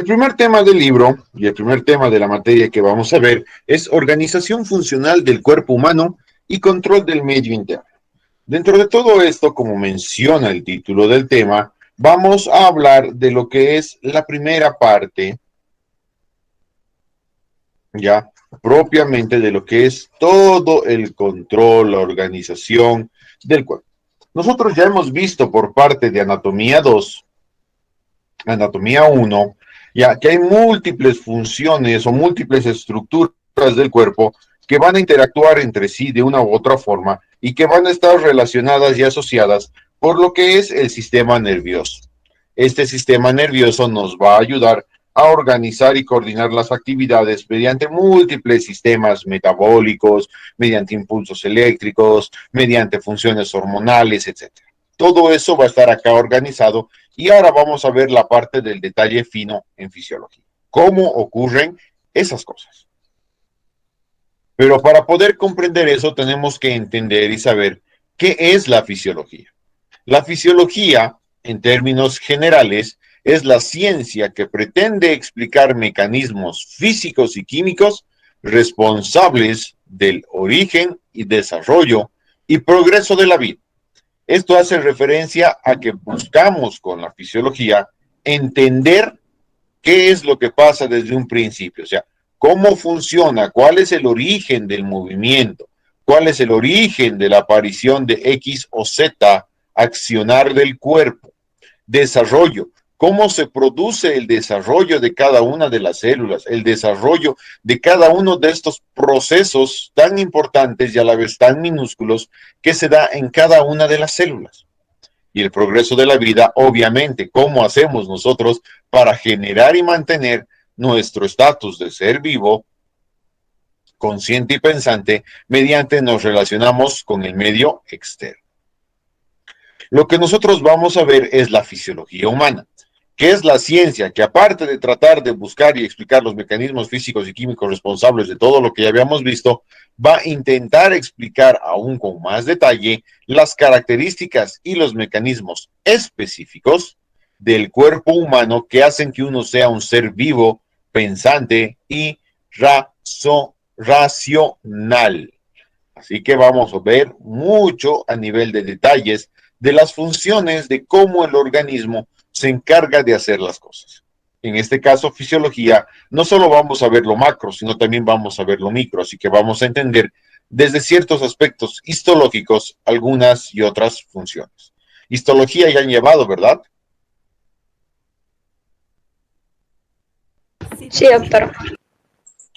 El primer tema del libro y el primer tema de la materia que vamos a ver es organización funcional del cuerpo humano y control del medio interno. Dentro de todo esto, como menciona el título del tema, vamos a hablar de lo que es la primera parte, ya propiamente de lo que es todo el control, la organización del cuerpo. Nosotros ya hemos visto por parte de Anatomía 2, Anatomía 1, ya que hay múltiples funciones o múltiples estructuras del cuerpo que van a interactuar entre sí de una u otra forma y que van a estar relacionadas y asociadas por lo que es el sistema nervioso. Este sistema nervioso nos va a ayudar a organizar y coordinar las actividades mediante múltiples sistemas metabólicos, mediante impulsos eléctricos, mediante funciones hormonales, etcétera. Todo eso va a estar acá organizado y ahora vamos a ver la parte del detalle fino en fisiología. ¿Cómo ocurren esas cosas? Pero para poder comprender eso tenemos que entender y saber qué es la fisiología. La fisiología, en términos generales, es la ciencia que pretende explicar mecanismos físicos y químicos responsables del origen y desarrollo y progreso de la vida. Esto hace referencia a que buscamos con la fisiología entender qué es lo que pasa desde un principio, o sea, cómo funciona, cuál es el origen del movimiento, cuál es el origen de la aparición de X o Z accionar del cuerpo, desarrollo, cómo se produce el desarrollo de cada una de las células, el desarrollo de cada uno de estos procesos tan importantes y a la vez tan minúsculos que se da en cada una de las células. Y el progreso de la vida, obviamente, cómo hacemos nosotros para generar y mantener nuestro estatus de ser vivo, consciente y pensante, mediante nos relacionamos con el medio externo. Lo que nosotros vamos a ver es la fisiología humana, que es la ciencia que, aparte de tratar de buscar y explicar los mecanismos físicos y químicos responsables de todo lo que ya habíamos visto, va a intentar explicar aún con más detalle las características y los mecanismos específicos del cuerpo humano que hacen que uno sea un ser vivo, pensante y racional. Así que vamos a ver mucho a nivel de detalles de las funciones de cómo el organismo se encarga de hacer las cosas. En este caso, fisiología, no solo vamos a ver lo macro, sino también vamos a ver lo micro, así que vamos a entender desde ciertos aspectos histológicos algunas y otras funciones. Histología ya han llevado, ¿verdad? Sí, doctor.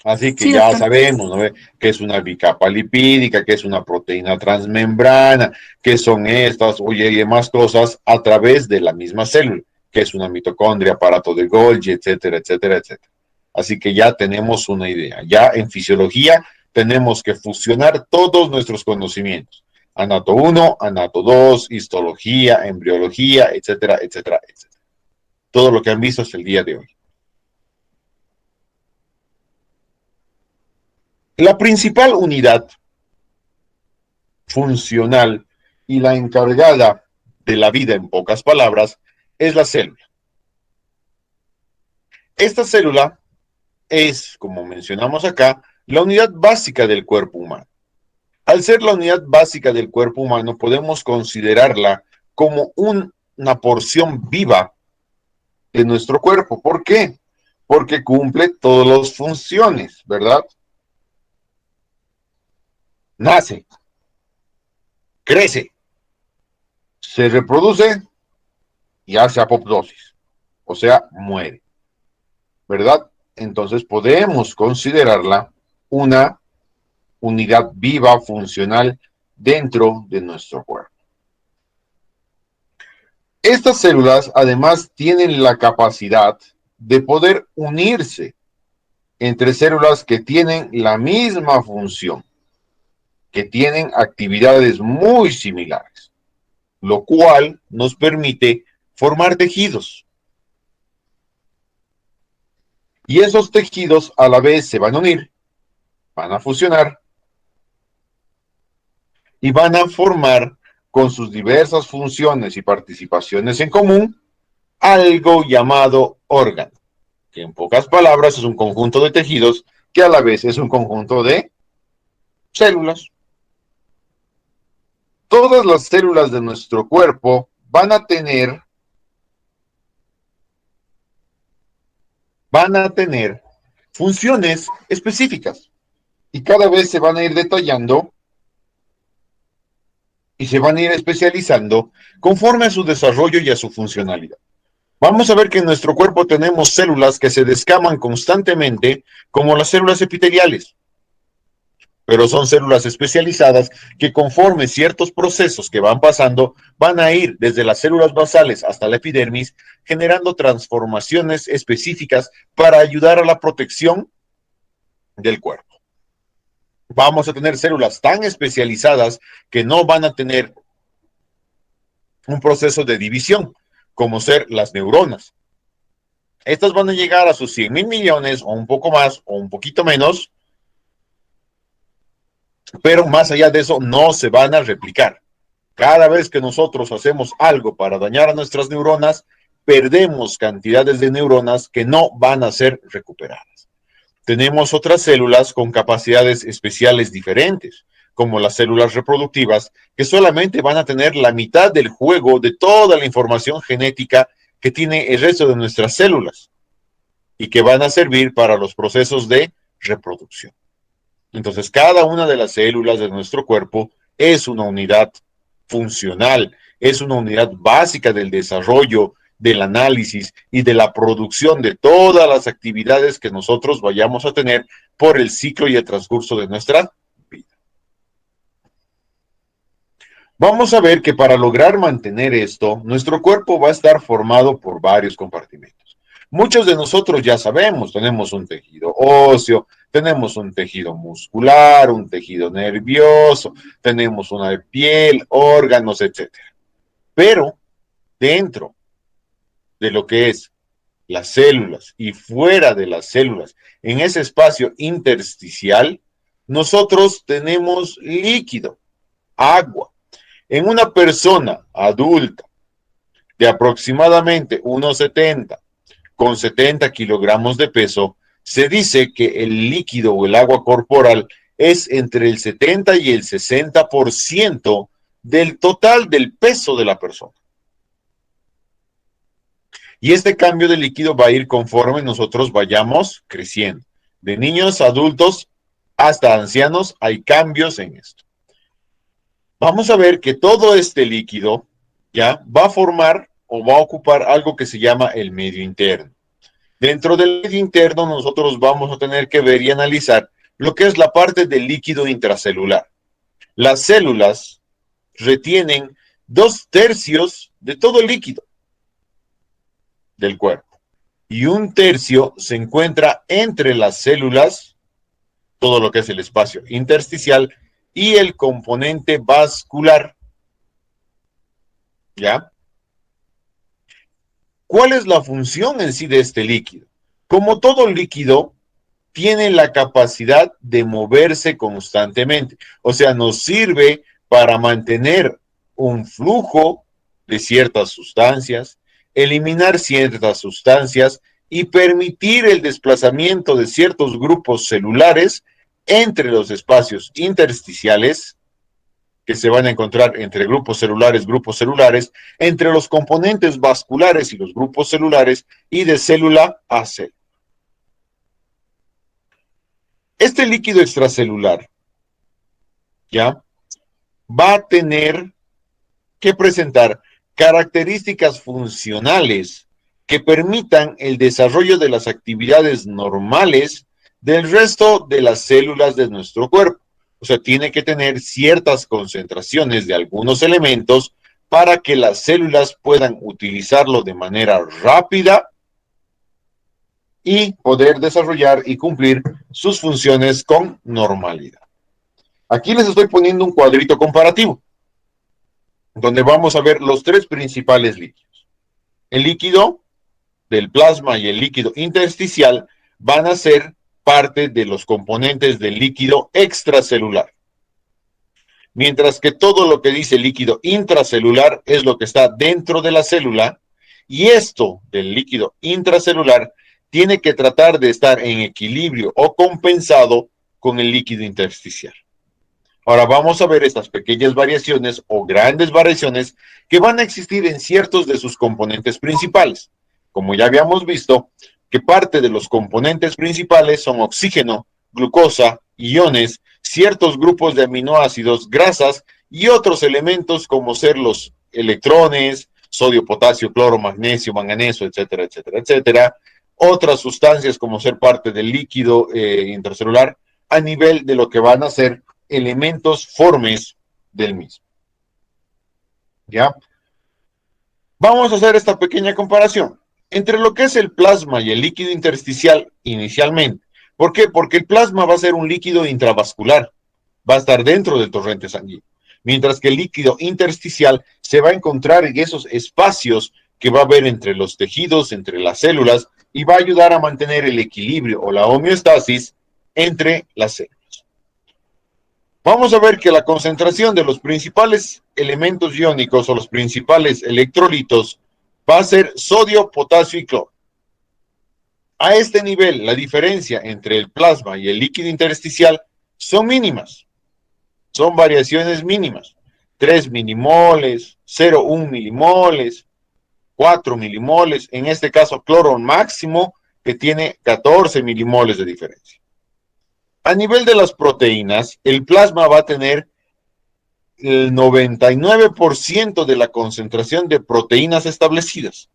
Así que Sí, ya doctor. sabemos, ¿no? Que es una bicapa lipídica, que es una proteína transmembrana, que son estas, oye, y demás cosas a través de la misma célula, que es una mitocondria, aparato de Golgi, etcétera, etcétera, etcétera. Así que ya tenemos una idea. Ya en fisiología tenemos que fusionar todos nuestros conocimientos. Anato 1, Anato 2, histología, embriología, etcétera, etcétera, etcétera. Todo lo que han visto hasta el día de hoy. La principal unidad funcional y la encargada de la vida, en pocas palabras, es la célula. Esta célula es, como mencionamos acá, la unidad básica del cuerpo humano. Al ser la unidad básica del cuerpo humano, podemos considerarla como una porción viva de nuestro cuerpo. ¿Por qué? Porque cumple todas las funciones, ¿verdad? Nace, crece, se reproduce y hace apoptosis, o sea, muere, ¿verdad? Entonces podemos considerarla una unidad viva, funcional dentro de nuestro cuerpo. Estas células además tienen la capacidad de poder unirse entre células que tienen la misma función, que tienen actividades muy similares, lo cual nos permite formar tejidos. Y esos tejidos a la vez se van a unir, van a fusionar y van a formar con sus diversas funciones y participaciones en común algo llamado órgano. que en pocas palabras es un conjunto de tejidos que a la vez es un conjunto de células. Todas las células de nuestro cuerpo van a tener funciones específicas y cada vez se van a ir detallando y se van a ir especializando conforme a su desarrollo y a su funcionalidad. Vamos a ver que en nuestro cuerpo tenemos células que se descaman constantemente, como las células epiteliales, pero son células especializadas que conforme ciertos procesos que van pasando, van a ir desde las células basales hasta la epidermis, generando transformaciones específicas para ayudar a la protección del cuerpo. Vamos a tener células tan especializadas que no van a tener un proceso de división, como ser las neuronas. Estas van a llegar a sus 100,000 millones o un poco más o un poquito menos, pero más allá de eso no se van a replicar. Cada vez que nosotros hacemos algo para dañar a nuestras neuronas, perdemos cantidades de neuronas que no van a ser recuperadas. Tenemos otras células con capacidades especiales diferentes, como las células reproductivas, que solamente van a tener la mitad del juego de toda la información genética que tiene el resto de nuestras células y que van a servir para los procesos de reproducción. Entonces, cada una de las células de nuestro cuerpo es una unidad funcional, es una unidad básica del desarrollo, del análisis y de la producción de todas las actividades que nosotros vayamos a tener por el ciclo y el transcurso de nuestra vida. Vamos a ver que para lograr mantener esto, nuestro cuerpo va a estar formado por varios compartimentos. Muchos de nosotros ya sabemos, tenemos un tejido óseo, tenemos un tejido muscular, un tejido nervioso, tenemos una piel, órganos, etc. Pero dentro de lo que es las células y fuera de las células, en ese espacio intersticial, nosotros tenemos líquido, agua. En una persona adulta de aproximadamente 1,70 con 70 kilogramos de peso, se dice que el líquido o el agua corporal es entre el 70 y el 60% del total del peso de la persona. Y este cambio de líquido va a ir conforme nosotros vayamos creciendo. De niños, adultos, hasta ancianos, hay cambios en esto. Vamos a ver que todo este líquido ya va a formar o va a ocupar algo que se llama el medio interno. Dentro del medio interno nosotros vamos a tener que ver y analizar lo que es la parte del líquido intracelular. Las células retienen 2/3 de todo el líquido del cuerpo y 1/3 se encuentra entre las células, todo lo que es el espacio intersticial y el componente vascular. ¿Ya? ¿Cuál es la función en sí de este líquido? Como todo líquido, tiene la capacidad de moverse constantemente. O sea, nos sirve para mantener un flujo de ciertas sustancias, eliminar ciertas sustancias y permitir el desplazamiento de ciertos grupos celulares entre los espacios intersticiales que se van a encontrar entre grupos celulares, entre los componentes vasculares y los grupos celulares y de célula a célula. Este líquido extracelular, ¿ya? Va a tener que presentar características funcionales que permitan el desarrollo de las actividades normales del resto de las células de nuestro cuerpo. O sea, tiene que tener ciertas concentraciones de algunos elementos para que las células puedan utilizarlo de manera rápida y poder desarrollar y cumplir sus funciones con normalidad. Aquí les estoy poniendo un cuadrito comparativo, donde vamos a ver los tres principales líquidos. El líquido del plasma y el líquido intersticial van a ser parte de los componentes del líquido extracelular. Mientras que todo lo que dice líquido intracelular es lo que está dentro de la célula, y esto del líquido intracelular tiene que tratar de estar en equilibrio o compensado con el líquido intersticial. Ahora vamos a ver estas pequeñas variaciones o grandes variaciones que van a existir en ciertos de sus componentes principales. Como ya habíamos visto, que parte de los componentes principales son oxígeno, glucosa, iones, ciertos grupos de aminoácidos, grasas y otros elementos como ser los electrones, sodio, potasio, cloro, magnesio, manganeso, etcétera, etcétera, etcétera. Otras sustancias como ser parte del líquido intracelular a nivel de lo que van a ser elementos formes del mismo. ¿Ya? Vamos a hacer esta pequeña comparación entre lo que es el plasma y el líquido intersticial inicialmente. ¿Por qué? Porque el plasma va a ser un líquido intravascular, va a estar dentro del torrente sanguíneo, mientras que el líquido intersticial se va a encontrar en esos espacios que va a haber entre los tejidos, entre las células, y va a ayudar a mantener el equilibrio o la homeostasis entre las células. Vamos a ver que la concentración de los principales elementos iónicos o los principales electrolitos va a ser sodio, potasio y cloro. A este nivel, la diferencia entre el plasma y el líquido intersticial son mínimas. Son variaciones mínimas. 3 milimoles, 0,1 milimoles, 4 milimoles. En este caso, cloro máximo que tiene 14 milimoles de diferencia. A nivel de las proteínas, el plasma va a tener el 99% de la concentración de proteínas establecidas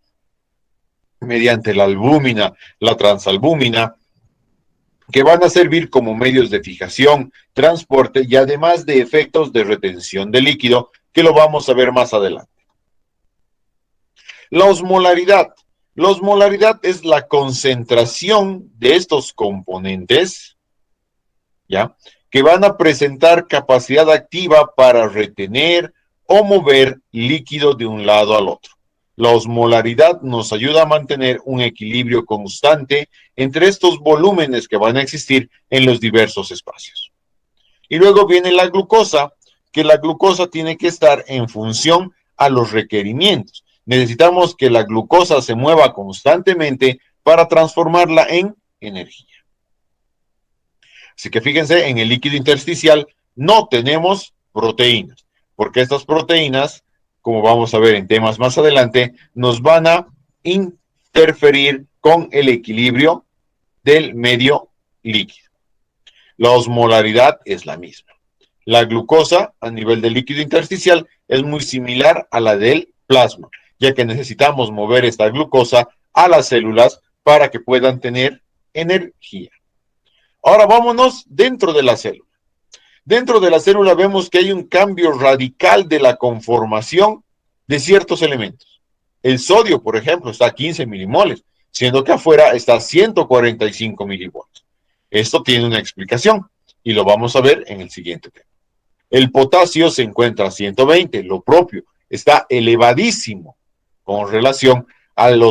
mediante la albúmina, la transalbúmina, que van a servir como medios de fijación, transporte y además de efectos de retención de líquido, que lo vamos a ver más adelante. La osmolaridad. La osmolaridad es la concentración de estos componentes, ¿ya?, que van a presentar capacidad activa para retener o mover líquido de un lado al otro. La osmolaridad nos ayuda a mantener un equilibrio constante entre estos volúmenes que van a existir en los diversos espacios. Y luego viene la glucosa, que la glucosa tiene que estar en función a los requerimientos. Necesitamos que la glucosa se mueva constantemente para transformarla en energía. Así que fíjense, en el líquido intersticial no tenemos proteínas, porque estas proteínas, como vamos a ver en temas más adelante, nos van a interferir con el equilibrio del medio líquido. La osmolaridad es la misma. La glucosa a nivel del líquido intersticial es muy similar a la del plasma, ya que necesitamos mover esta glucosa a las células para que puedan tener energía. Ahora vámonos dentro de la célula. Dentro de la célula vemos que hay un cambio radical de la conformación de ciertos elementos. El sodio, por ejemplo, está a 15 milimoles, siendo que afuera está a 145 milimoles. Esto tiene una explicación y lo vamos a ver en el siguiente tema. El potasio se encuentra a 120, lo propio, está elevadísimo con relación a las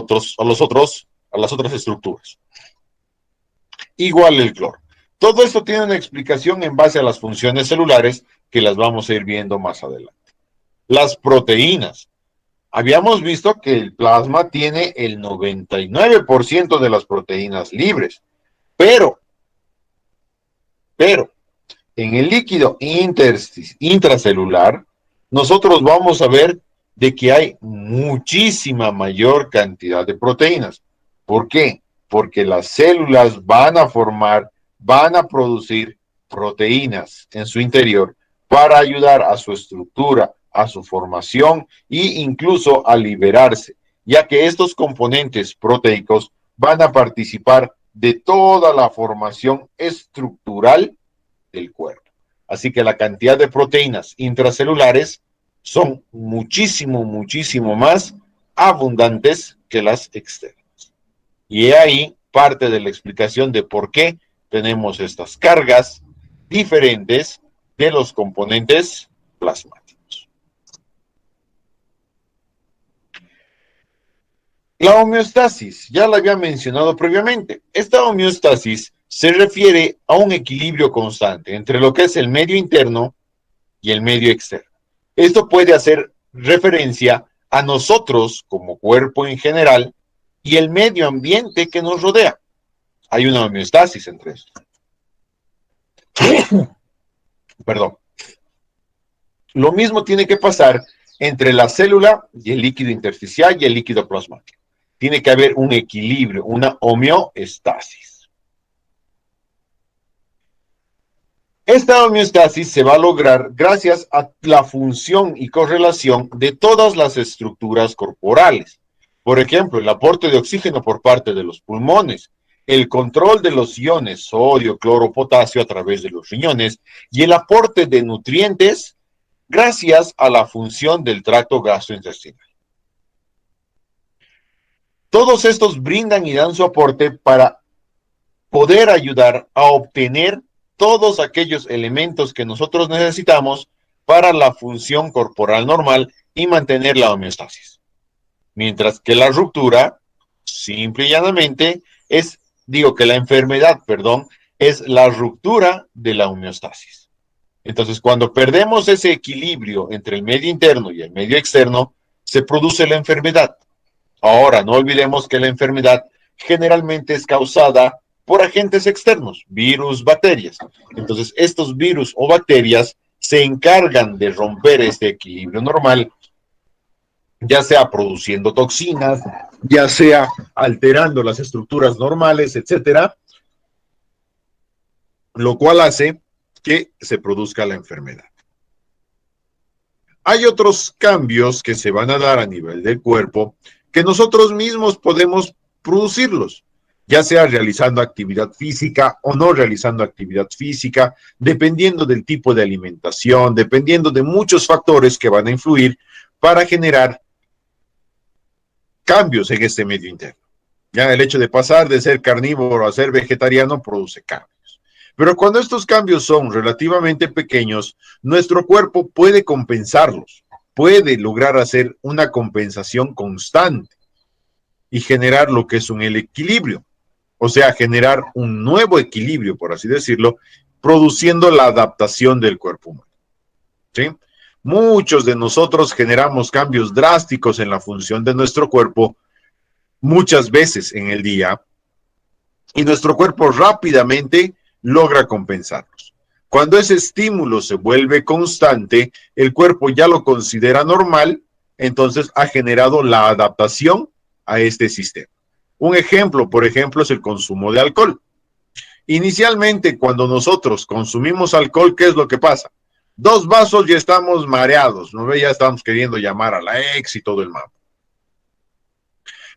otras estructuras. Igual el cloro. Todo esto tiene una explicación en base a las funciones celulares que las vamos a ir viendo más adelante. Las proteínas. Habíamos visto que el plasma tiene el 99% de las proteínas libres, pero en el líquido intracelular, nosotros vamos a ver de que hay muchísima mayor cantidad de proteínas. ¿Por qué? Porque las células van a producir proteínas en su interior para ayudar a su estructura, a su formación e incluso a liberarse, ya que estos componentes proteicos van a participar de toda la formación estructural del cuerpo. Así que la cantidad de proteínas intracelulares son muchísimo más abundantes que las externas. Y ahí parte de la explicación de por qué tenemos estas cargas diferentes de los componentes plasmáticos. La homeostasis, ya la había mencionado previamente. Esta homeostasis se refiere a un equilibrio constante entre lo que es el medio interno y el medio externo. Esto puede hacer referencia a nosotros como cuerpo en general y el medio ambiente que nos rodea. Hay una homeostasis entre estos. Perdón. Lo mismo tiene que pasar entre la célula y el líquido intersticial y el líquido plasmático. Tiene que haber un equilibrio, una homeostasis. Esta homeostasis se va a lograr gracias a la función y correlación de todas las estructuras corporales. Por ejemplo, el aporte de oxígeno por parte de los pulmones, el control de los iones sodio, cloro, potasio a través de los riñones y el aporte de nutrientes gracias a la función del tracto gastrointestinal. Todos estos brindan y dan su aporte para poder ayudar a obtener todos aquellos elementos que nosotros necesitamos para la función corporal normal y mantener la homeostasis. Mientras que la ruptura, simple y llanamente, la enfermedad, es la ruptura de la homeostasis. Entonces, cuando perdemos ese equilibrio entre el medio interno y el medio externo, se produce la enfermedad. Ahora, no olvidemos que la enfermedad generalmente es causada por agentes externos, virus, bacterias. Entonces, estos virus o bacterias se encargan de romper este equilibrio normal, ya sea produciendo toxinas, ya sea alterando las estructuras normales, etcétera, lo cual hace que se produzca la enfermedad. Hay otros cambios que se van a dar a nivel del cuerpo que nosotros mismos podemos producirlos, ya sea realizando actividad física o no realizando actividad física, dependiendo del tipo de alimentación, dependiendo de muchos factores que van a influir para generar cambios en este medio interno. Ya el hecho de pasar de ser carnívoro a ser vegetariano produce cambios. Pero cuando estos cambios son relativamente pequeños, nuestro cuerpo puede compensarlos, puede lograr hacer una compensación constante y generar lo que es un equilibrio, o sea, generar un nuevo equilibrio, por así decirlo, produciendo la adaptación del cuerpo humano. ¿Sí? Muchos de nosotros generamos cambios drásticos en la función de nuestro cuerpo muchas veces en el día y nuestro cuerpo rápidamente logra compensarlos. Cuando ese estímulo se vuelve constante, el cuerpo ya lo considera normal, entonces ha generado la adaptación a este sistema. Un ejemplo, por ejemplo, es el consumo de alcohol. Inicialmente, cuando nosotros consumimos alcohol, ¿qué es lo que pasa? 2 vasos y estamos mareados, ¿no? Ya estamos queriendo llamar a la ex y todo el mambo.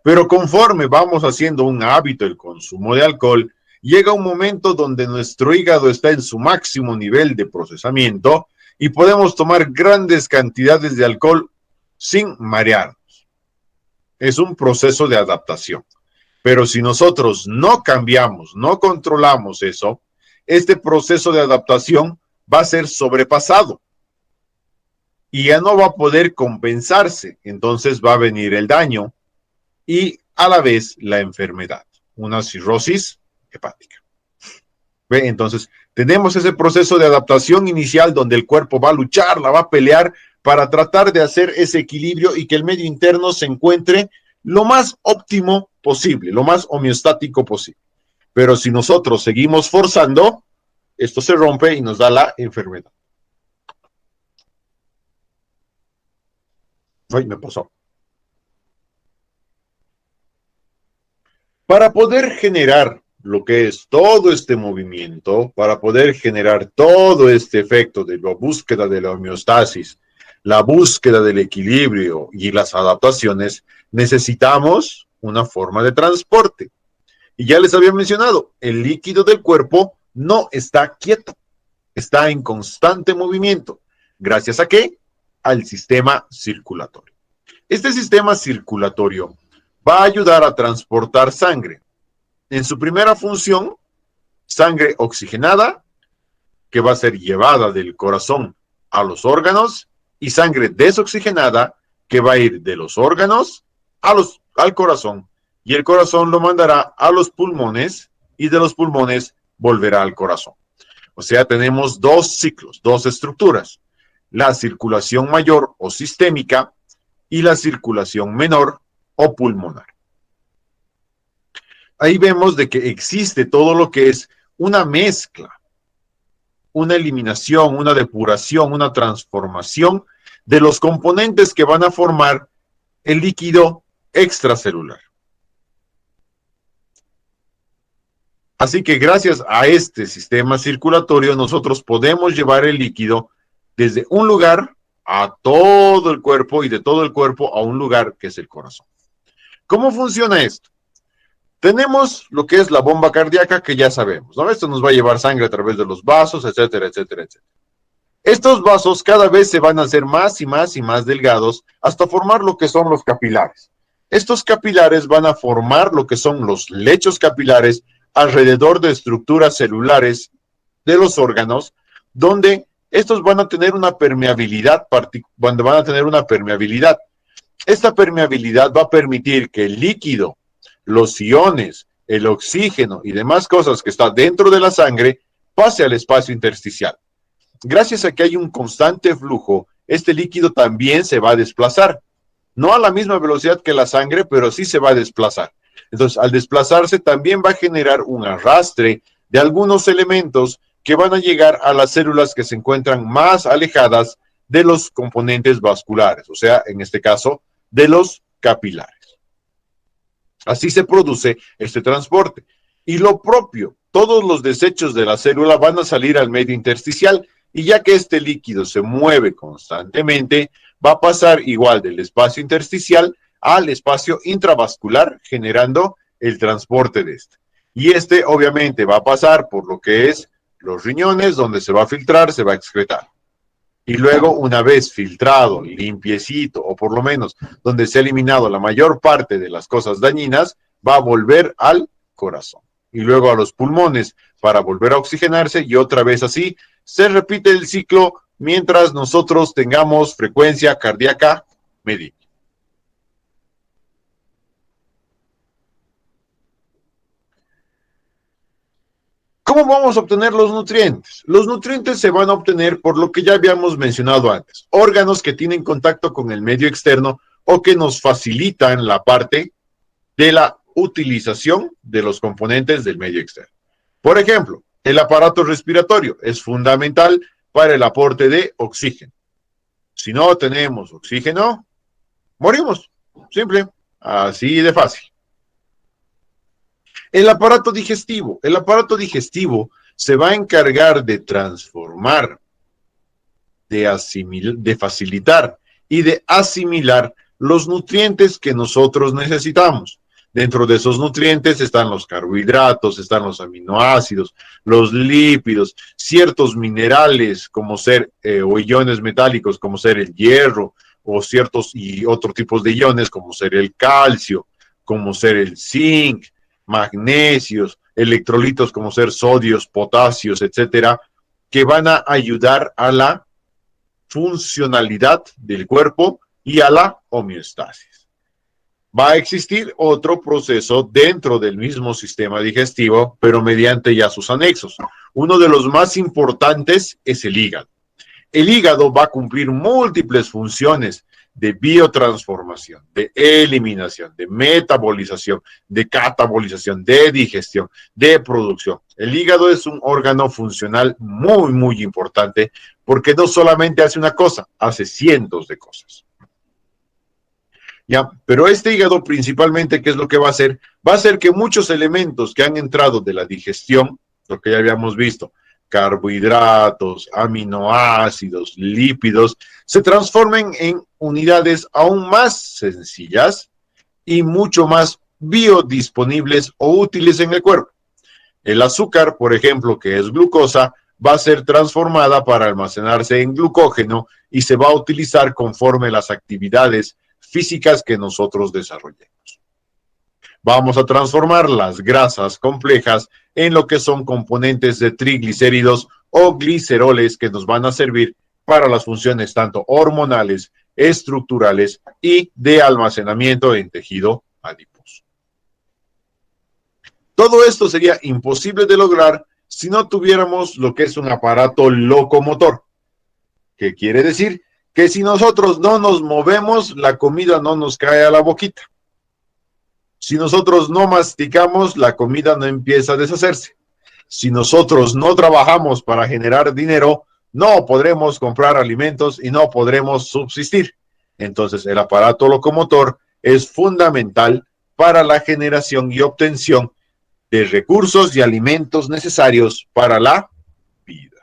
Pero conforme vamos haciendo un hábito el consumo de alcohol, llega un momento donde nuestro hígado está en su máximo nivel de procesamiento y podemos tomar grandes cantidades de alcohol sin marearnos. Es un proceso de adaptación. Pero si nosotros no cambiamos, no controlamos eso, este proceso de adaptación va a ser sobrepasado y ya no va a poder compensarse. Entonces va a venir el daño y a la vez la enfermedad, una cirrosis hepática. ¿Ve? Entonces, tenemos ese proceso de adaptación inicial donde el cuerpo va a luchar, la va a pelear para tratar de hacer ese equilibrio y que el medio interno se encuentre lo más óptimo posible, lo más homeostático posible. Pero si nosotros seguimos forzando, esto se rompe y nos da la enfermedad. Ay, me pasó. Para poder generar lo que es todo este movimiento, para poder generar todo este efecto de la búsqueda de la homeostasis, la búsqueda del equilibrio y las adaptaciones, necesitamos una forma de transporte. Y ya les había mencionado, el líquido del cuerpo no está quieto, está en constante movimiento. ¿Gracias a qué? Al sistema circulatorio. Este sistema circulatorio va a ayudar a transportar sangre. En su primera función, sangre oxigenada, que va a ser llevada del corazón a los órganos, y sangre desoxigenada, que va a ir de los órganos al corazón, y el corazón lo mandará a los pulmones, y de los pulmones volverá al corazón. O sea, tenemos 2 ciclos, 2 estructuras, la circulación mayor o sistémica y la circulación menor o pulmonar. ahí vemos de que existe todo lo que es una mezcla, una eliminación, una depuración, una transformación de los componentes que van a formar el líquido extracelular. Así que gracias a este sistema circulatorio nosotros podemos llevar el líquido desde un lugar a todo el cuerpo y de todo el cuerpo a un lugar que es el corazón. ¿Cómo funciona esto? Tenemos lo que es la bomba cardíaca que ya sabemos, ¿no? Esto nos va a llevar sangre a través de los vasos, etcétera, etcétera, etcétera. Estos vasos cada vez se van a hacer más y más y más delgados hasta formar lo que son los capilares. Estos capilares van a formar lo que son los lechos capilares alrededor de estructuras celulares de los órganos, donde estos van a tener una permeabilidad, Esta permeabilidad va a permitir que el líquido, los iones, el oxígeno y demás cosas que están dentro de la sangre pase al espacio intersticial. Gracias a que hay un constante flujo, este líquido también se va a desplazar. No a la misma velocidad que la sangre, pero sí se va a desplazar. Entonces, al desplazarse también va a generar un arrastre de algunos elementos que van a llegar a las células que se encuentran más alejadas de los componentes vasculares, o sea, en este caso, de los capilares. Así se produce este transporte. Y lo propio, todos los desechos de la célula van a salir al medio intersticial, y ya que este líquido se mueve constantemente, va a pasar igual del espacio intersticial al espacio intravascular, generando el transporte de este. Y este obviamente va a pasar por lo que es los riñones, donde se va a filtrar, se va a excretar. Y luego, una vez filtrado, limpiecito, o por lo menos donde se ha eliminado la mayor parte de las cosas dañinas, va a volver al corazón. Y luego a los pulmones para volver a oxigenarse, y otra vez así se repite el ciclo mientras nosotros tengamos frecuencia cardíaca media. ¿Cómo vamos a obtener los nutrientes? Los nutrientes se van a obtener por lo que ya habíamos mencionado antes, órganos que tienen contacto con el medio externo o que nos facilitan la parte de la utilización de los componentes del medio externo. Por ejemplo, el aparato respiratorio es fundamental para el aporte de oxígeno. Si no tenemos oxígeno, morimos. Simple, así de fácil. El aparato digestivo se va a encargar de transformar, de facilitar y de asimilar los nutrientes que nosotros necesitamos. Dentro de esos nutrientes están los carbohidratos, están los aminoácidos, los lípidos, ciertos minerales como ser o iones metálicos como ser el hierro, o ciertos y otros tipos de iones como ser el calcio, como ser el zinc, magnesios, electrolitos como ser sodios, potasios, etcétera, que van a ayudar a la funcionalidad del cuerpo y a la homeostasis. Va a existir otro proceso dentro del mismo sistema digestivo, pero mediante ya sus anexos. Uno de los más importantes es el hígado. El hígado va a cumplir múltiples funciones de biotransformación, de eliminación, de metabolización, de catabolización, de digestión, de producción. El hígado es un órgano funcional muy, muy importante porque no solamente hace una cosa, hace cientos de cosas. ¿Ya? Pero este hígado principalmente, ¿qué es lo que va a hacer? Va a hacer que muchos elementos que han entrado de la digestión, lo que ya habíamos visto, carbohidratos, aminoácidos, lípidos, se transformen en unidades aún más sencillas y mucho más biodisponibles o útiles en el cuerpo. El azúcar, por ejemplo, que es glucosa, va a ser transformada para almacenarse en glucógeno y se va a utilizar conforme las actividades físicas que nosotros desarrollemos. Vamos a transformar las grasas complejas en lo que son componentes de triglicéridos o gliceroles que nos van a servir para las funciones tanto hormonales, estructurales y de almacenamiento en tejido adiposo. Todo esto sería imposible de lograr si no tuviéramos lo que es un aparato locomotor. ¿Qué quiere decir? Que si nosotros no nos movemos, la comida no nos cae a la boquita. Si nosotros no masticamos, la comida no empieza a deshacerse. Si nosotros no trabajamos para generar dinero, no podremos comprar alimentos y no podremos subsistir. Entonces, el aparato locomotor es fundamental para la generación y obtención de recursos y alimentos necesarios para la vida.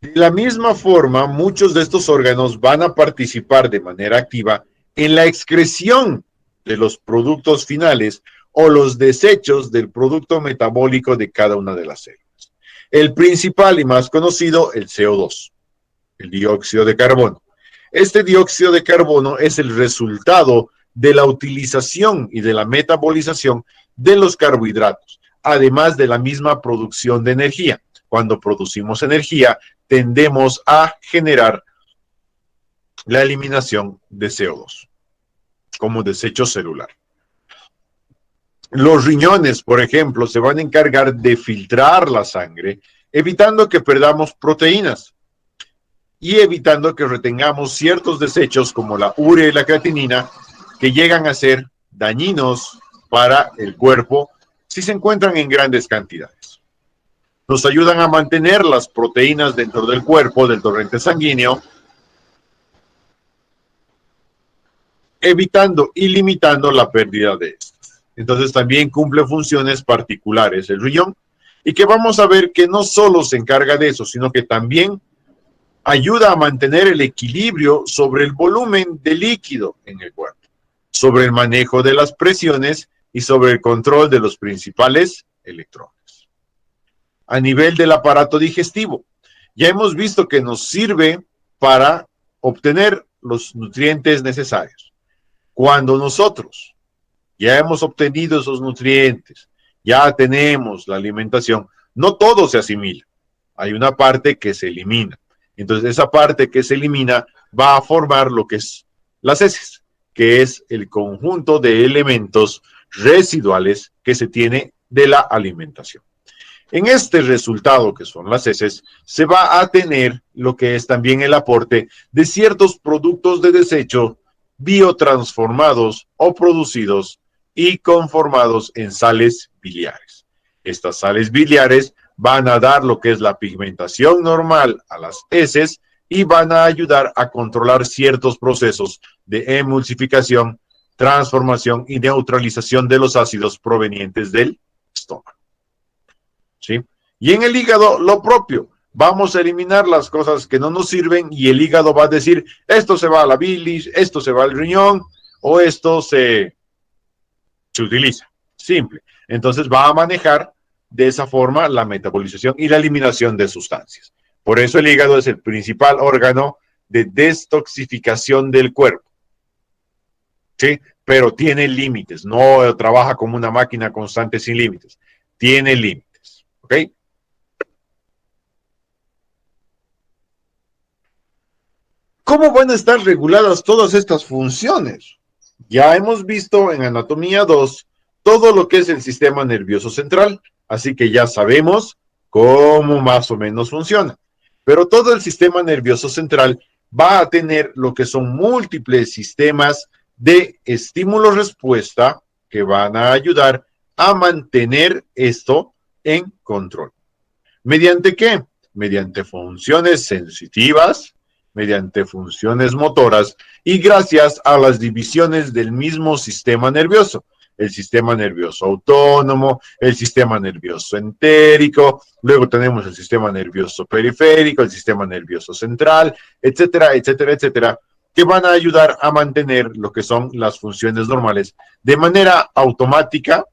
De la misma forma, muchos de estos órganos van a participar de manera activa en la excreción de los productos finales o los desechos del producto metabólico de cada una de las células. El principal y más conocido, el CO2, el dióxido de carbono. Este dióxido de carbono es el resultado de la utilización y de la metabolización de los carbohidratos, además de la misma producción de energía. Cuando producimos energía, tendemos a generar la eliminación de CO2 como desecho celular. Los riñones, por ejemplo, se van a encargar de filtrar la sangre, evitando que perdamos proteínas y evitando que retengamos ciertos desechos como la urea y la creatinina que llegan a ser dañinos para el cuerpo si se encuentran en grandes cantidades. Nos ayudan a mantener las proteínas dentro del cuerpo, del torrente sanguíneo, evitando y limitando la pérdida de estas. Entonces también cumple funciones particulares el riñón y que vamos a ver que no solo se encarga de eso, sino que también ayuda a mantener el equilibrio sobre el volumen de líquido en el cuerpo, sobre el manejo de las presiones y sobre el control de los principales electrones. A nivel del aparato digestivo, ya hemos visto que nos sirve para obtener los nutrientes necesarios. Cuando nosotros ya hemos obtenido esos nutrientes, ya tenemos la alimentación, no todo se asimila. Hay una parte que se elimina. Entonces, esa parte que se elimina va a formar lo que es las heces, que es el conjunto de elementos residuales que se tiene de la alimentación. En este resultado, que son las heces, se va a tener lo que es también el aporte de ciertos productos de desecho biotransformados o producidos y conformados en sales biliares. Estas sales biliares van a dar lo que es la pigmentación normal a las heces y van a ayudar a controlar ciertos procesos de emulsificación, transformación y neutralización de los ácidos provenientes del estómago. ¿Sí? Y en el hígado lo propio. Vamos a eliminar las cosas que no nos sirven y el hígado va a decir, esto se va a la bilis, esto se va al riñón o esto se utiliza. Simple. Entonces va a manejar de esa forma la metabolización y la eliminación de sustancias. Por eso el hígado es el principal órgano de detoxificación del cuerpo. ¿Sí? Pero tiene límites. No trabaja como una máquina constante sin límites. Tiene límites. ¿Ok? ¿Cómo van a estar reguladas todas estas funciones? Ya hemos visto en Anatomía 2 todo lo que es el sistema nervioso central, así que ya sabemos cómo más o menos funciona. Pero todo el sistema nervioso central va a tener lo que son múltiples sistemas de estímulo-respuesta que van a ayudar a mantener esto en control. ¿Mediante qué? Mediante funciones sensitivas, mediante funciones motoras y gracias a las divisiones del mismo sistema nervioso. El sistema nervioso autónomo, el sistema nervioso entérico, luego tenemos el sistema nervioso periférico, el sistema nervioso central, etcétera, etcétera, etcétera, que van a ayudar a mantener lo que son las funciones normales de manera automática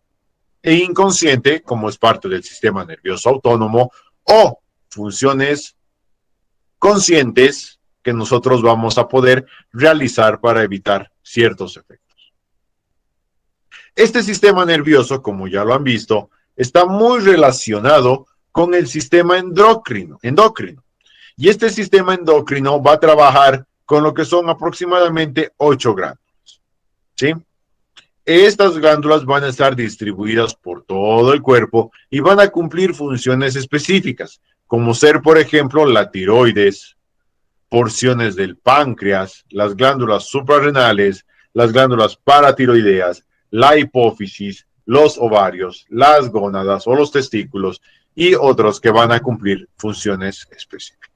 e inconsciente, como es parte del sistema nervioso autónomo, o funciones conscientes que nosotros vamos a poder realizar para evitar ciertos efectos. Este sistema nervioso, como ya lo han visto, está muy relacionado con el sistema endocrino. Y este sistema endocrino va a trabajar con lo que son aproximadamente 8 glándulas. ¿Sí? Estas glándulas van a estar distribuidas por todo el cuerpo y van a cumplir funciones específicas, como ser, por ejemplo, la tiroides, porciones del páncreas, las glándulas suprarrenales, las glándulas paratiroideas, la hipófisis, los ovarios, las gónadas o los testículos y otros que van a cumplir funciones específicas.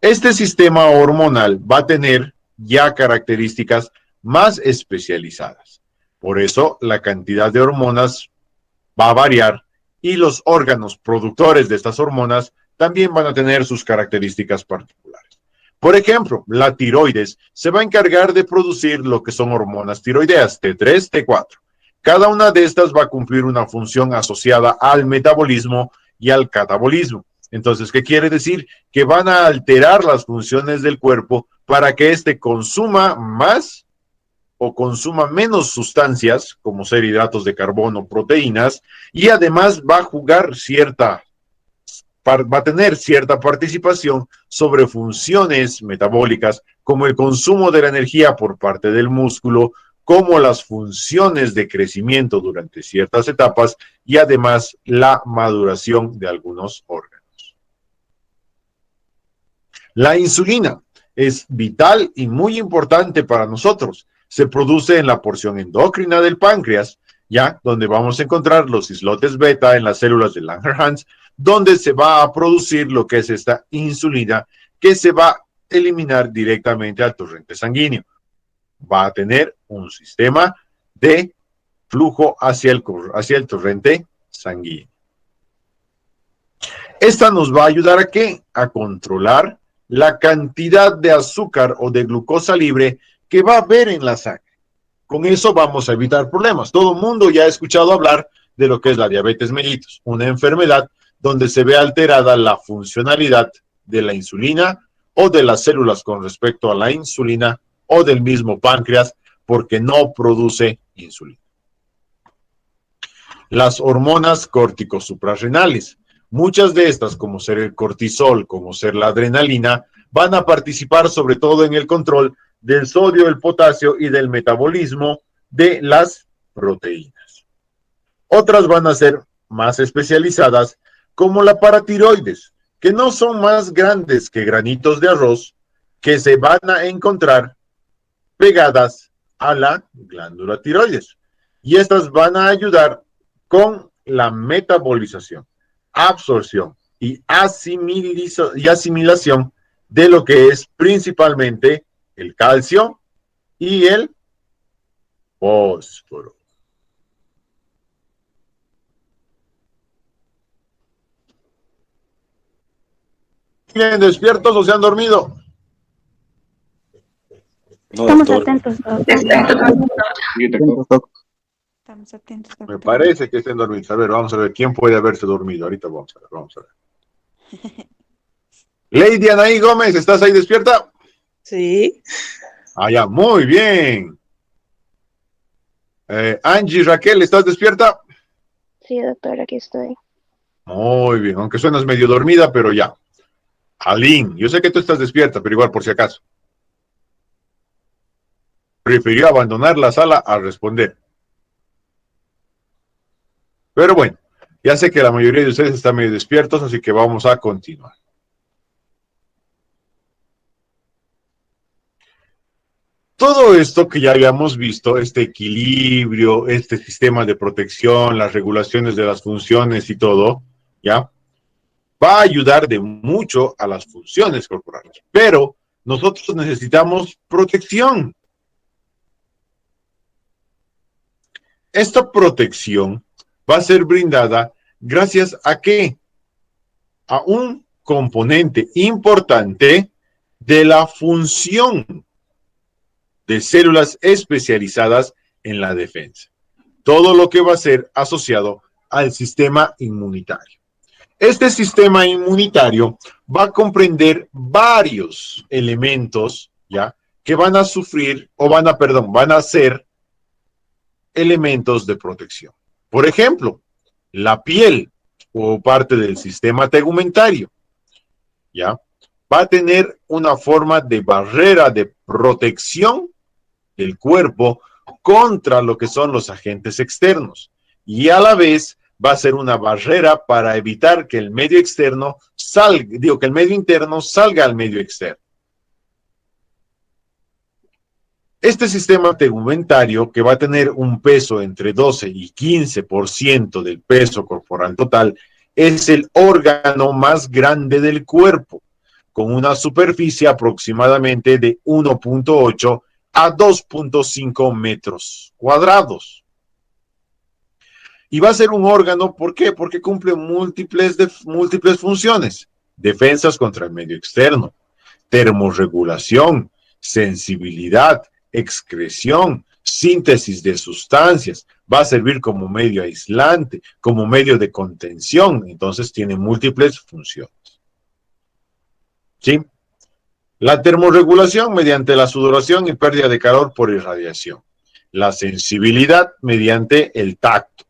Este sistema hormonal va a tener ya características más especializadas. Por eso la cantidad de hormonas va a variar y los órganos productores de estas hormonas también van a tener sus características particulares. Por ejemplo, la tiroides se va a encargar de producir lo que son hormonas tiroideas, T3, T4. Cada una de estas va a cumplir una función asociada al metabolismo y al catabolismo. Entonces, ¿qué quiere decir? Que van a alterar las funciones del cuerpo para que éste consuma más o consuma menos sustancias, como ser hidratos de carbono, proteínas, y además va a tener cierta participación sobre funciones metabólicas, como el consumo de la energía por parte del músculo, como las funciones de crecimiento durante ciertas etapas y además la maduración de algunos órganos. La insulina es vital y muy importante para nosotros. Se produce en la porción endocrina del páncreas, ya donde vamos a encontrar los islotes beta en las células de Langerhans, donde se va a producir lo que es esta insulina que se va a eliminar directamente al torrente sanguíneo. Va a tener un sistema de flujo hacia el torrente sanguíneo. Esta nos va a ayudar a ¿qué? A controlar la cantidad de azúcar o de glucosa libre que va a haber en la sangre. Con eso vamos a evitar problemas. Todo el mundo ya ha escuchado hablar de lo que es la diabetes mellitus, una enfermedad donde se ve alterada la funcionalidad de la insulina o de las células con respecto a la insulina o del mismo páncreas porque no produce insulina. Las hormonas córtico-suprarrenales. Muchas de estas, como ser el cortisol, como ser la adrenalina, van a participar sobre todo en el control del sodio, el potasio y del metabolismo de las proteínas. Otras van a ser más especializadas, como la paratiroides, que no son más grandes que granitos de arroz, que se van a encontrar pegadas a la glándula tiroides. Y estas van a ayudar con la metabolización, absorción y asimilación de lo que es principalmente el calcio y el fósforo. ¿Siguen despiertos o se han dormido? No, Estamos doctor. atentos, Estamos atentos, doctor. Me parece que estén dormidos. A ver, vamos a ver quién puede haberse dormido. Ahorita vamos a ver. Lady Anaí Gómez, ¿estás ahí despierta? Sí. Ah, ya, muy bien. Angie Raquel, ¿estás despierta? Sí, doctor, aquí estoy. Muy bien, aunque suenas medio dormida, pero ya. Aline, yo sé que tú estás despierta, pero igual por si acaso. Prefirió abandonar la sala a responder. Pero bueno, ya sé que la mayoría de ustedes están medio despiertos, así que vamos a continuar. Todo esto que ya habíamos visto, este equilibrio, este sistema de protección, las regulaciones de las funciones y todo, ¿ya? Va a ayudar de mucho a las funciones corporales. Pero nosotros necesitamos protección. Esta protección va a ser brindada gracias a ¿qué? A un componente importante de la función de células especializadas en la defensa. Todo lo que va a ser asociado al sistema inmunitario. Este sistema inmunitario va a comprender varios elementos, ¿ya? Que van a sufrir, o van a ser elementos de protección. Por ejemplo, la piel o parte del sistema tegumentario, ¿ya? Va a tener una forma de barrera de protección del cuerpo contra lo que son los agentes externos y a la vez va a ser una barrera para evitar que el medio externo salga, que el medio interno salga al medio externo. Este sistema tegumentario, que va a tener un peso entre 12 y 15% del peso corporal total, es el órgano más grande del cuerpo, con una superficie aproximadamente de 1.8 a 2.5 metros cuadrados. Y va a ser un órgano, ¿por qué? Porque cumple múltiples funciones. Defensas contra el medio externo, termorregulación, sensibilidad, excreción, síntesis de sustancias, va a servir como medio aislante, como medio de contención, entonces tiene múltiples funciones. ¿Sí? La termorregulación mediante la sudoración y pérdida de calor por irradiación. La sensibilidad mediante el tacto.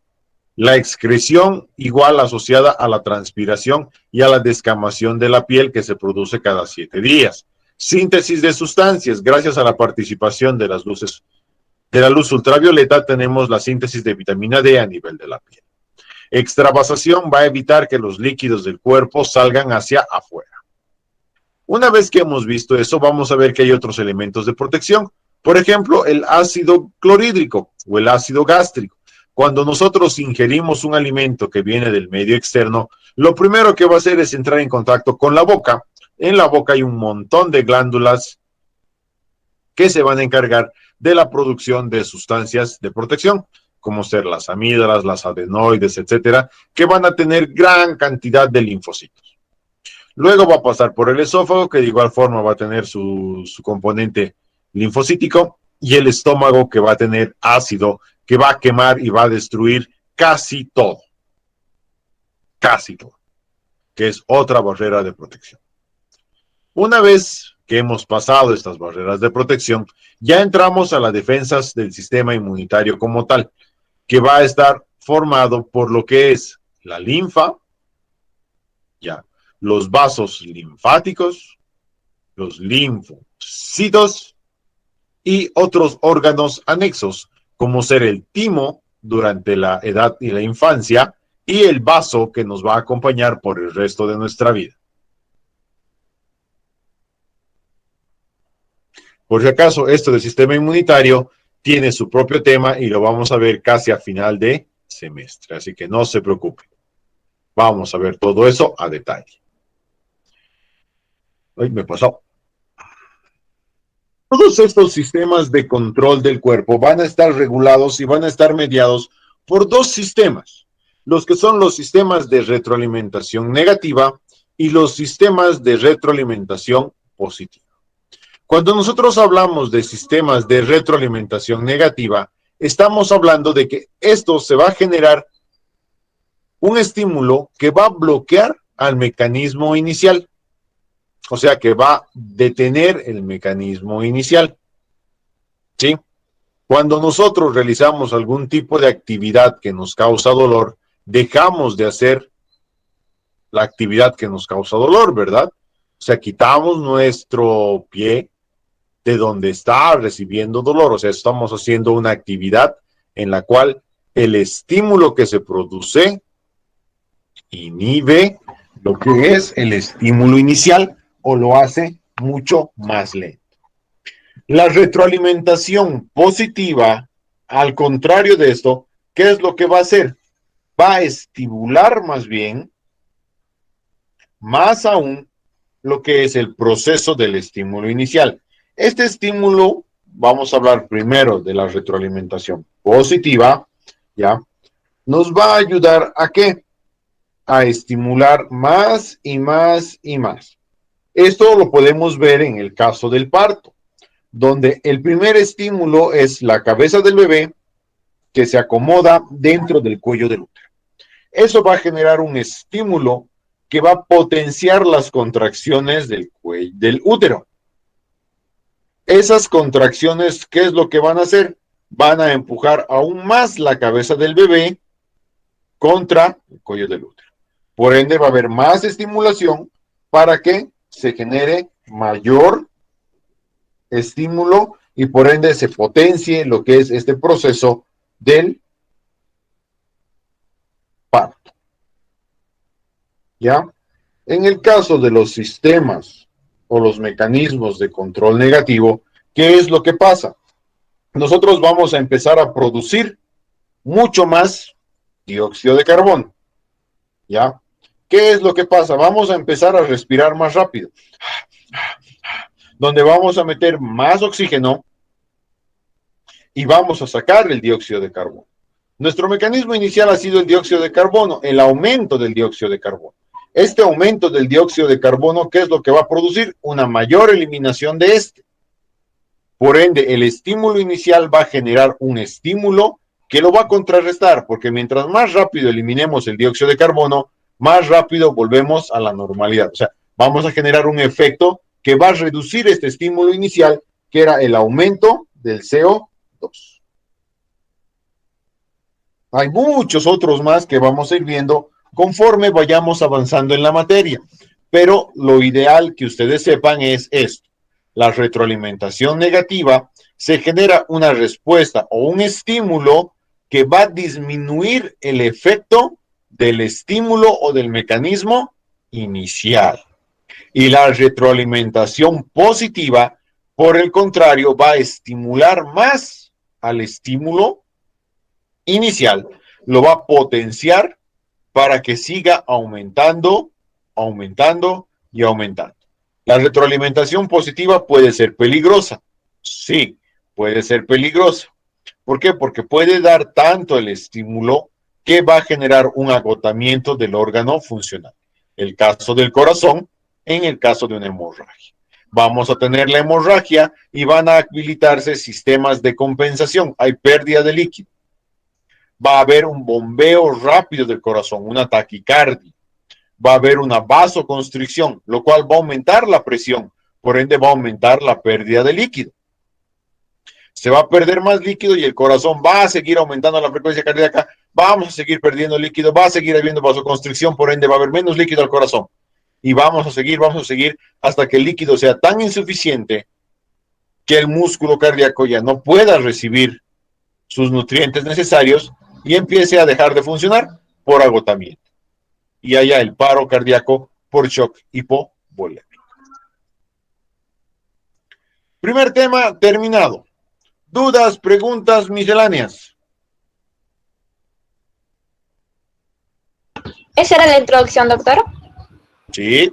La excreción igual asociada a la transpiración y a la descamación de la piel que se produce cada 7 días. Síntesis de sustancias, gracias a la participación de las luces, de la luz ultravioleta, tenemos la síntesis de vitamina D a nivel de la piel. Extravasación va a evitar que los líquidos del cuerpo salgan hacia afuera. Una vez que hemos visto eso, vamos a ver que hay otros elementos de protección. Por ejemplo, el ácido clorhídrico o el ácido gástrico. Cuando nosotros ingerimos un alimento que viene del medio externo, lo primero que va a hacer es entrar en contacto con la boca. En la boca hay un montón de glándulas que se van a encargar de la producción de sustancias de protección, como ser las amígdalas, las adenoides, etcétera, que van a tener gran cantidad de linfocitos. Luego va a pasar por el esófago, que de igual forma va a tener su componente linfocítico, y el estómago, que va a tener ácido, que va a quemar y va a destruir casi todo, que es otra barrera de protección. Una vez que hemos pasado estas barreras de protección, ya entramos a las defensas del sistema inmunitario como tal, que va a estar formado por lo que es la linfa, ya, los vasos linfáticos, los linfocitos y otros órganos anexos, como ser el timo durante la edad y la infancia y el vaso que nos va a acompañar por el resto de nuestra vida. Por si acaso, esto del sistema inmunitario tiene su propio tema y lo vamos a ver casi a final de semestre, así que no se preocupen. Vamos a ver todo eso a detalle. Ay, me pasó. Todos estos sistemas de control del cuerpo van a estar regulados y van a estar mediados por dos sistemas, los que son los sistemas de retroalimentación negativa y los sistemas de retroalimentación positiva. Cuando nosotros hablamos de sistemas de retroalimentación negativa, estamos hablando de que esto se va a generar un estímulo que va a bloquear al mecanismo inicial. O sea, que va a detener el mecanismo inicial. ¿Sí? Cuando nosotros realizamos algún tipo de actividad que nos causa dolor, dejamos de hacer la actividad que nos causa dolor, ¿verdad? O sea, quitamos nuestro pie de donde está recibiendo dolor. O sea, estamos haciendo una actividad en la cual el estímulo que se produce inhibe lo que es el estímulo inicial, o lo hace mucho más lento. La retroalimentación positiva, al contrario de esto, ¿qué es lo que va a hacer? Va a estimular más bien, más aún, lo que es el proceso del estímulo inicial. Este estímulo, vamos a hablar primero de la retroalimentación positiva, ¿ya? Nos va a ayudar ¿a qué? A estimular más y más y más. Esto lo podemos ver en el caso del parto, donde el primer estímulo es la cabeza del bebé que se acomoda dentro del cuello del útero. Eso va a generar un estímulo que va a potenciar las contracciones del cuello del útero. Esas contracciones, ¿qué es lo que van a hacer? Van a empujar aún más la cabeza del bebé contra el cuello del útero. Por ende, va a haber más estimulación para que se genere mayor estímulo y por ende se potencie lo que es este proceso del parto. ¿ya? En el caso de los sistemas o los mecanismos de control negativo, ¿qué es lo que pasa? Nosotros vamos a empezar a producir mucho más dióxido de carbono, ¿ya? ¿Qué es lo que pasa? Vamos a empezar a respirar más rápido, donde vamos a meter más oxígeno y vamos a sacar el dióxido de carbono. Nuestro mecanismo inicial ha sido el dióxido de carbono, el aumento del dióxido de carbono. Este aumento del dióxido de carbono, ¿qué es lo que va a producir? Una mayor eliminación de este. Por ende, el estímulo inicial va a generar un estímulo que lo va a contrarrestar, porque mientras más rápido eliminemos el dióxido de carbono, más rápido volvemos a la normalidad. O sea, vamos a generar un efecto que va a reducir este estímulo inicial, que era el aumento del CO2. Hay muchos otros más que vamos a ir viendo conforme vayamos avanzando en la materia, pero lo ideal que ustedes sepan es esto. La retroalimentación negativa se genera una respuesta o un estímulo que va a disminuir el efecto del estímulo o del mecanismo inicial. Y la retroalimentación positiva, por el contrario, va a estimular más al estímulo inicial, lo va a potenciar para que siga aumentando, aumentando y aumentando. La retroalimentación positiva puede ser peligrosa. Sí, puede ser peligrosa. ¿Por qué? Porque puede dar tanto el estímulo que va a generar un agotamiento del órgano funcional. El caso del corazón, en el caso de una hemorragia. Vamos a tener la hemorragia y van a habilitarse sistemas de compensación. Hay pérdida de líquido. Va a haber un bombeo rápido del corazón, una taquicardia. Va a haber una vasoconstricción, lo cual va a aumentar la presión, por ende va a aumentar la pérdida de líquido. Se va a perder más líquido y el corazón va a seguir aumentando la frecuencia cardíaca, vamos a seguir perdiendo líquido, va a seguir habiendo vasoconstricción, por ende va a haber menos líquido al corazón. Y vamos a seguir hasta que el líquido sea tan insuficiente que el músculo cardíaco ya no pueda recibir sus nutrientes necesarios y empiece a dejar de funcionar por agotamiento. Y haya el paro cardíaco por shock hipovolémico. Primer tema terminado. ¿Dudas, preguntas misceláneas? ¿Esa era la introducción, doctor? Sí.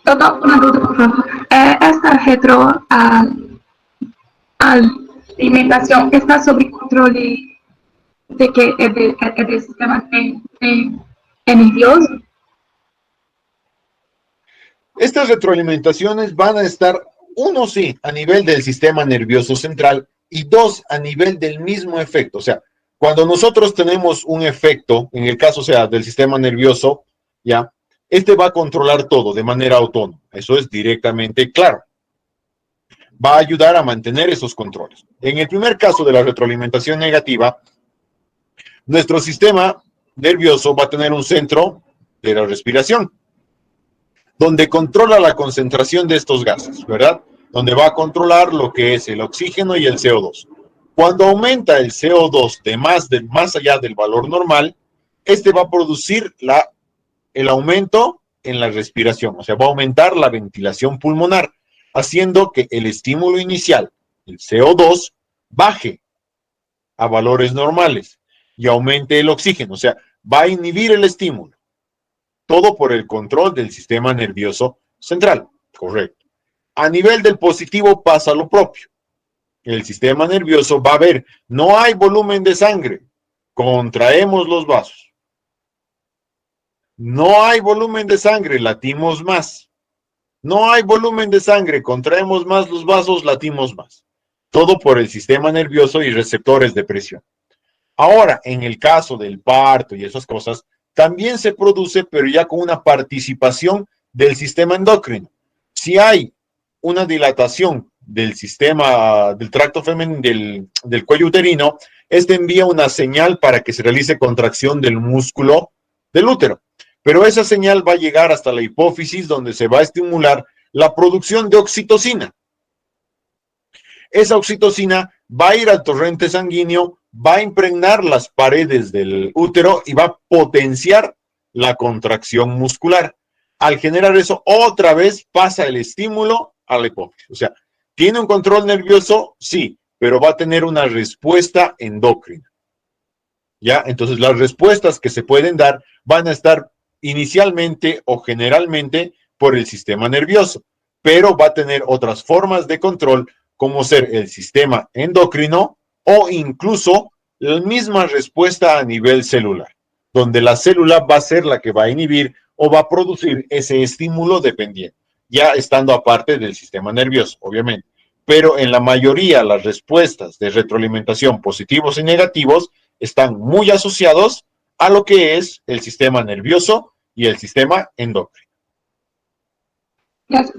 Doctor, una duda, por favor. Esta retroalimentación está sobre control de que el sistema nervioso. Estas retroalimentaciones van a estar, uno sí, a nivel del sistema nervioso central y dos, a nivel del mismo efecto. O sea, cuando nosotros tenemos un efecto, en el caso, o sea, del sistema nervioso, ya, este va a controlar todo de manera autónoma. Eso es directamente claro. Va a ayudar a mantener esos controles. En el primer caso de la retroalimentación negativa, nuestro sistema nervioso va a tener un centro de la respiración, donde controla la concentración de estos gases, ¿verdad? Donde va a controlar lo que es el oxígeno y el CO2. Cuando aumenta el CO2 más allá del valor normal, este va a producir el aumento en la respiración, o sea, va a aumentar la ventilación pulmonar, haciendo que el estímulo inicial, el CO2, baje a valores normales y aumente el oxígeno, o sea, va a inhibir el estímulo. Todo por el control del sistema nervioso central, correcto. A nivel del positivo pasa lo propio. El sistema nervioso va a ver, no hay volumen de sangre, contraemos los vasos. No hay volumen de sangre, latimos más. No hay volumen de sangre, contraemos más los vasos, latimos más. Todo por el sistema nervioso y receptores de presión. Ahora, en el caso del parto y esas cosas, también se produce, pero ya con una participación del sistema endocrino. Si hay una dilatación del sistema, del tracto femenino, del cuello uterino, este envía una señal para que se realice contracción del músculo del útero. Pero esa señal va a llegar hasta la hipófisis, donde se va a estimular la producción de oxitocina. Esa oxitocina va a ir al torrente sanguíneo va a impregnar las paredes del útero y va a potenciar la contracción muscular. Al generar eso, otra vez pasa el estímulo a la hipófisis. O sea, ¿tiene un control nervioso? Sí, pero va a tener una respuesta endocrina. ¿Ya? Entonces, las respuestas que se pueden dar van a estar inicialmente o generalmente por el sistema nervioso, pero va a tener otras formas de control, como ser el sistema endocrino o incluso la misma respuesta a nivel celular, donde la célula va a ser la que va a inhibir o va a producir ese estímulo dependiente, ya estando aparte del sistema nervioso, obviamente. Pero en la mayoría, las respuestas de retroalimentación positivos y negativos están muy asociados a lo que es el sistema nervioso y el sistema endocrino. Gracias.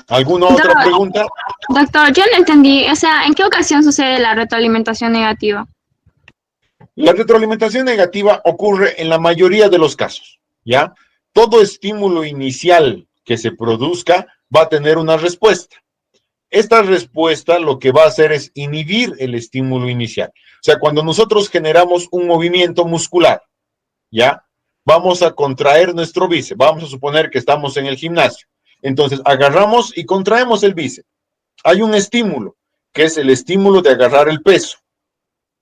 ¿Alguna otra pregunta? Doctor, yo no entendí, o sea, ¿en qué ocasión sucede la retroalimentación negativa? La retroalimentación negativa ocurre en la mayoría de los casos, ¿ya? Todo estímulo inicial que se produzca va a tener una respuesta. Esta respuesta lo que va a hacer es inhibir el estímulo inicial. O sea, cuando nosotros generamos un movimiento muscular, ¿ya? Vamos a contraer nuestro bíceps. Vamos a suponer que estamos en el gimnasio. Entonces, agarramos y contraemos el bíceps. Hay un estímulo, que es el estímulo de agarrar el peso,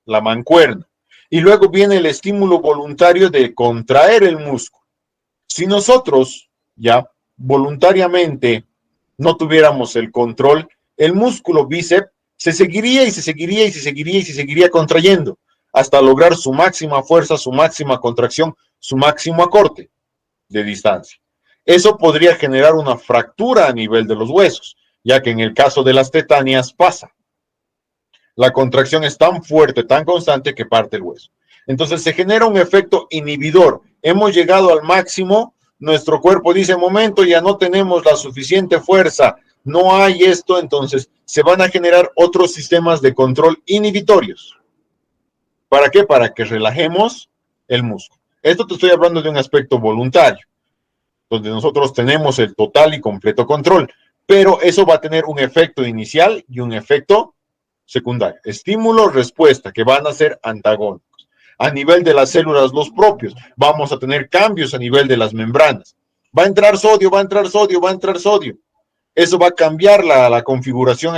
la mancuerna. Y luego viene el estímulo voluntario de contraer el músculo. Si nosotros, ya, voluntariamente no tuviéramos el control, el músculo bíceps se seguiría y se seguiría y se seguiría y se seguiría contrayendo hasta lograr su máxima fuerza, su máxima contracción, su máximo acorte de distancia. Eso podría generar una fractura a nivel de los huesos, ya que en el caso de las tetáneas pasa. La contracción es tan fuerte, tan constante que parte el hueso. Entonces se genera un efecto inhibidor. Hemos llegado al máximo, nuestro cuerpo dice, momento, ya no tenemos la suficiente fuerza, no hay esto, entonces se van a generar otros sistemas de control inhibitorios. ¿Para qué? Para que relajemos el músculo. Esto te estoy hablando de un aspecto voluntario, donde nosotros tenemos el total y completo control, pero eso va a tener un efecto inicial y un efecto secundario. Estímulo, respuesta, que van a ser antagónicos. A nivel de las células, los propios, vamos a tener cambios a nivel de las membranas. Va a entrar sodio, va a entrar sodio, va a entrar sodio. Eso va a cambiar la configuración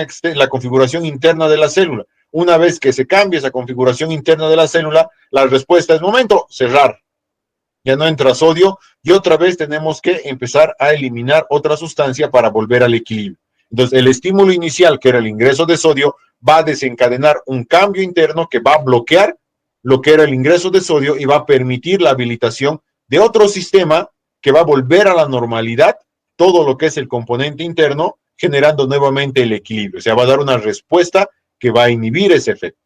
interna de la célula. Una vez que se cambie esa configuración interna de la célula, la respuesta es momento, cerrar. Ya no entra sodio y otra vez tenemos que empezar a eliminar otra sustancia para volver al equilibrio. Entonces, el estímulo inicial, que era el ingreso de sodio, va a desencadenar un cambio interno que va a bloquear lo que era el ingreso de sodio y va a permitir la habilitación de otro sistema que va a volver a la normalidad todo lo que es el componente interno, generando nuevamente el equilibrio. O sea, va a dar una respuesta que va a inhibir ese efecto.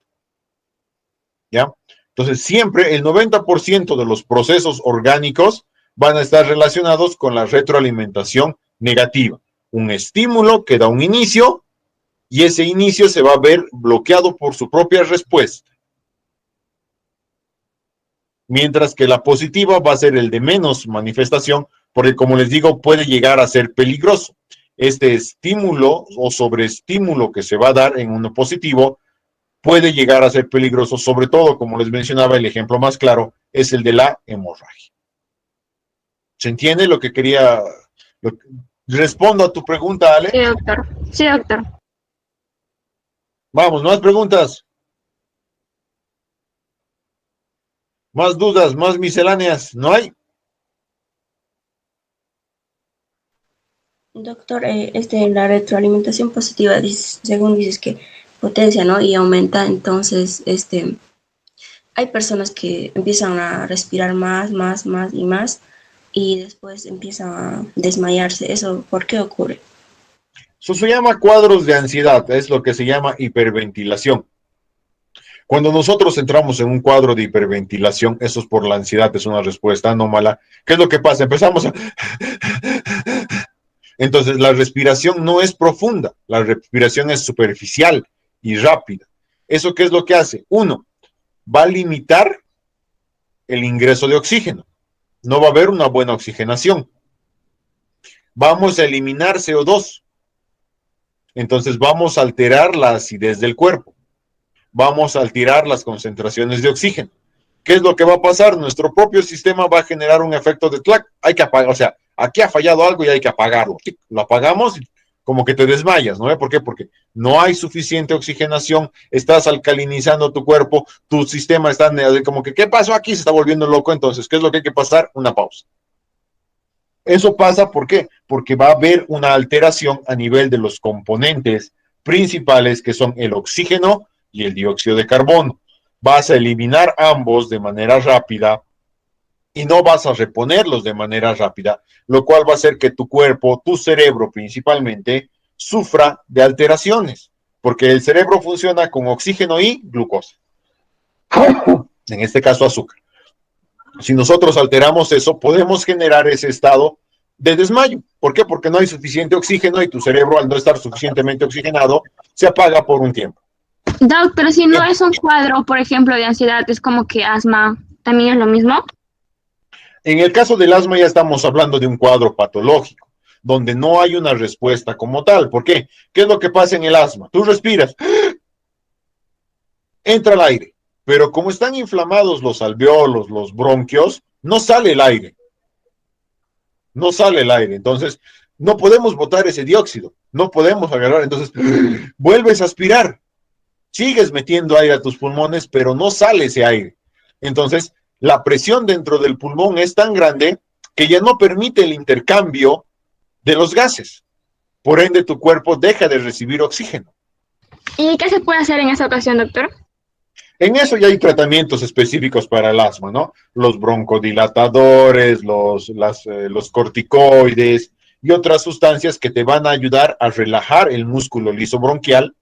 ¿Ya? Entonces, siempre el 90% de los procesos orgánicos van a estar relacionados con la retroalimentación negativa. Un estímulo que da un inicio y ese inicio se va a ver bloqueado por su propia respuesta. Mientras que la positiva va a ser el de menos manifestación, porque como les digo, puede llegar a ser peligroso. Este estímulo o sobreestímulo que se va a dar en uno positivo puede llegar a ser peligroso, sobre todo, como les mencionaba, el ejemplo más claro es el de la hemorragia. ¿Se entiende lo que quería? Respondo a tu pregunta, Ale. Sí, doctor. Sí, doctor. Vamos, más preguntas. Más dudas, más misceláneas. ¿No hay? Doctor, la retroalimentación positiva, según dices que potencia, ¿no? Y aumenta, entonces, hay personas que empiezan a respirar más y más, y después empiezan a desmayarse. ¿Eso por qué ocurre? Eso se llama cuadros de ansiedad, es lo que se llama hiperventilación. Cuando nosotros entramos en un cuadro de hiperventilación, eso es por la ansiedad, es una respuesta anómala. ¿Qué es lo que pasa? Empezamos a... Entonces, la respiración no es profunda, la respiración es superficial y rápida. ¿Eso qué es lo que hace? Uno, va a limitar el ingreso de oxígeno. No va a haber una buena oxigenación. Vamos a eliminar CO2. Entonces vamos a alterar la acidez del cuerpo. Vamos a alterar las concentraciones de oxígeno. ¿Qué es lo que va a pasar? Nuestro propio sistema va a generar un efecto de tlac. Hay que apagar, o sea, aquí ha fallado algo y hay que apagarlo. Lo apagamos y como que te desmayas, ¿no? ¿Por qué? Porque no hay suficiente oxigenación, estás alcalinizando tu cuerpo, tu sistema está como que, ¿qué pasó aquí? Se está volviendo loco. Entonces, ¿qué es lo que hay que pasar? Una pausa. Eso pasa, ¿por qué? Porque va a haber una alteración a nivel de los componentes principales que son el oxígeno y el dióxido de carbono. Vas a eliminar ambos de manera rápida y no vas a reponerlos de manera rápida, lo cual va a hacer que tu cuerpo, tu cerebro principalmente, sufra de alteraciones, porque el cerebro funciona con oxígeno y glucosa. En este caso, azúcar. Si nosotros alteramos eso, podemos generar ese estado de desmayo. ¿Por qué? Porque no hay suficiente oxígeno y tu cerebro, al no estar suficientemente oxigenado, se apaga por un tiempo. Doc, pero si no es un cuadro, por ejemplo, de ansiedad, es como que asma, ¿también es lo mismo? En el caso del asma ya estamos hablando de un cuadro patológico, donde no hay una respuesta como tal. ¿Por qué? ¿Qué es lo que pasa en el asma? Tú respiras, entra el aire, pero como están inflamados los alveolos, los bronquios, no sale el aire. No sale el aire. Entonces, no podemos botar ese dióxido, no podemos agarrar. Entonces, vuelves a aspirar, sigues metiendo aire a tus pulmones, pero no sale ese aire. Entonces, la presión dentro del pulmón es tan grande que ya no permite el intercambio de los gases. Por ende, tu cuerpo deja de recibir oxígeno. ¿Y qué se puede hacer en esa ocasión, doctor? En eso ya hay tratamientos específicos para el asma, ¿no? Los broncodilatadores, los corticoides y otras sustancias que te van a ayudar a relajar el músculo liso bronquial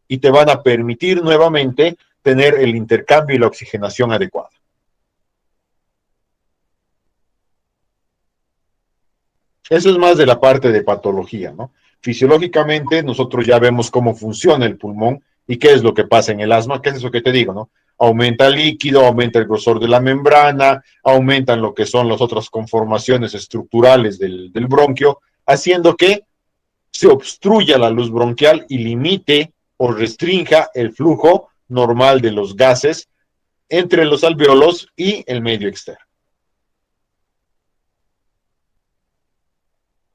y te van a permitir nuevamente tener el intercambio y la oxigenación adecuada. Eso es más de la parte de patología, ¿no? Fisiológicamente, nosotros ya vemos cómo funciona el pulmón y qué es lo que pasa en el asma, qué es eso que te digo, ¿no? Aumenta el líquido, aumenta el grosor de la membrana, aumentan lo que son las otras conformaciones estructurales del bronquio, haciendo que se obstruya la luz bronquial y limite o restrinja el flujo normal de los gases entre los alveolos y el medio externo.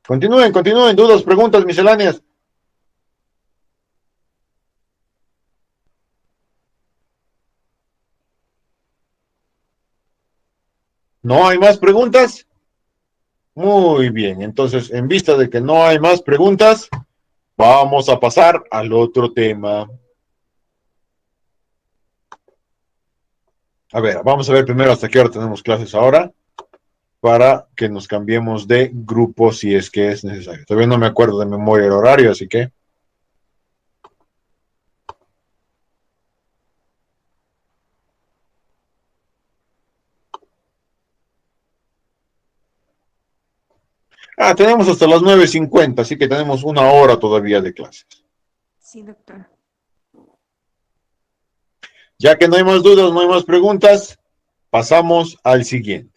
Continúen, dudas, preguntas misceláneas. ¿No hay más preguntas? Muy bien, entonces, en vista de que no hay más preguntas, vamos a pasar al otro tema. A ver, vamos a ver primero hasta qué hora tenemos clases ahora, para que nos cambiemos de grupo si es que es necesario. Todavía no me acuerdo de memoria el horario, así que... tenemos hasta las 9:50, así que tenemos una hora todavía de clases. Sí, doctor. Ya que no hay más dudas, no hay más preguntas, pasamos al siguiente.